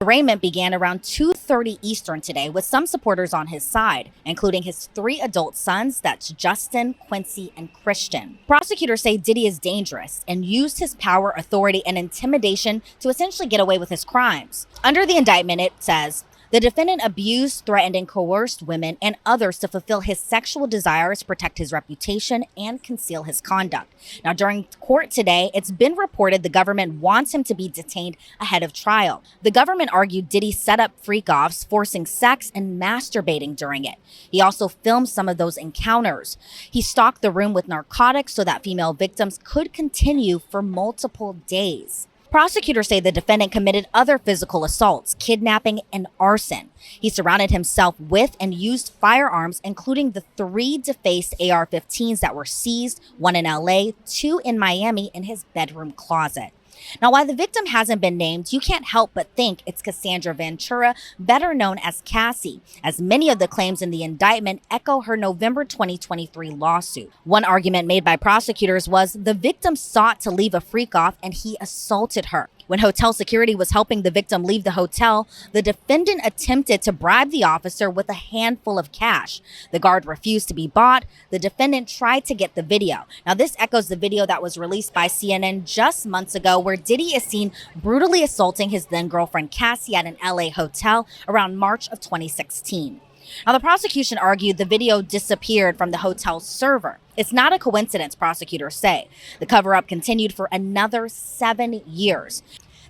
Arraignment began around 2:30 Eastern today with some supporters on his side, including his three adult sons, that's Justin, Quincy, and Christian. Prosecutors say Diddy is dangerous and used his power, authority, and intimidation to essentially get away with his crimes. Under the indictment, it says, the defendant abused, threatened, and coerced women and others to fulfill his sexual desires, protect his reputation, and conceal his conduct. Now, during court today, it's been reported the government wants him to be detained ahead of trial. The government argued Diddy set up freak-offs, forcing sex and masturbating during it. He also filmed some of those encounters. He stocked the room with narcotics so that female victims could continue for multiple days. Prosecutors say the defendant committed other physical assaults, kidnapping, and arson. He surrounded himself with and used firearms, including the three defaced AR-15s that were seized, one in LA, two in Miami, in his bedroom closet. Now, while the victim hasn't been named, you can't help but think it's Cassandra Ventura, better known as Cassie, as many of the claims in the indictment echo her November 2023 lawsuit. One argument made by prosecutors was the victim sought to leave a freak-off and he assaulted her. When hotel security was helping the victim leave the hotel, the defendant attempted to bribe the officer with a handful of cash. The guard refused to be bought. The defendant tried to get the video. Now, this echoes the video that was released by CNN just months ago where Diddy is seen brutally assaulting his then-girlfriend Cassie at an LA hotel around March of 2016. Now, the prosecution argued the video disappeared from the hotel's server. It's not a coincidence, prosecutors say. The cover-up continued for another 7 years.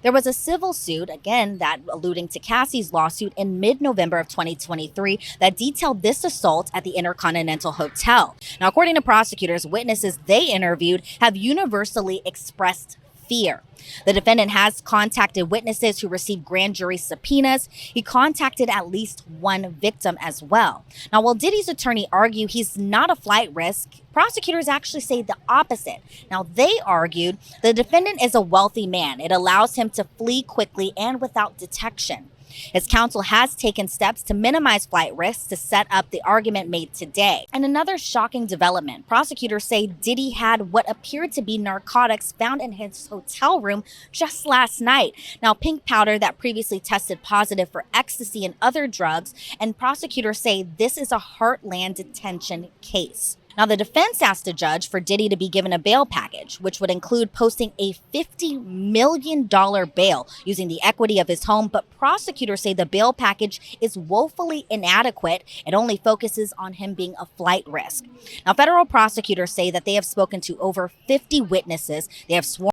There was a civil suit, again, that alluding to Cassie's lawsuit in mid-November of 2023 that detailed this assault at the Intercontinental Hotel. Now, according to prosecutors, witnesses they interviewed have universally expressed fear. The defendant has contacted witnesses who received grand jury subpoenas. He contacted at least one victim as well. Now, while Diddy's attorney argue he's not a flight risk, prosecutors actually say the opposite. Now, they argued the defendant is a wealthy man. It allows him to flee quickly and without detection. His counsel has taken steps to minimize flight risks to set up the argument made today. And another shocking development, prosecutors say Diddy had what appeared to be narcotics found in his hotel room just last night. Now, pink powder that previously tested positive for ecstasy and other drugs, and prosecutors say this is a heartland detention case. Now, the defense asked the judge for Diddy to be given a bail package, which would include posting a $50 million bail using the equity of his home, but prosecutors say the bail package is woefully inadequate. It only focuses on him being a flight risk. Now, federal prosecutors say that they have spoken to over 50 witnesses. They have sworn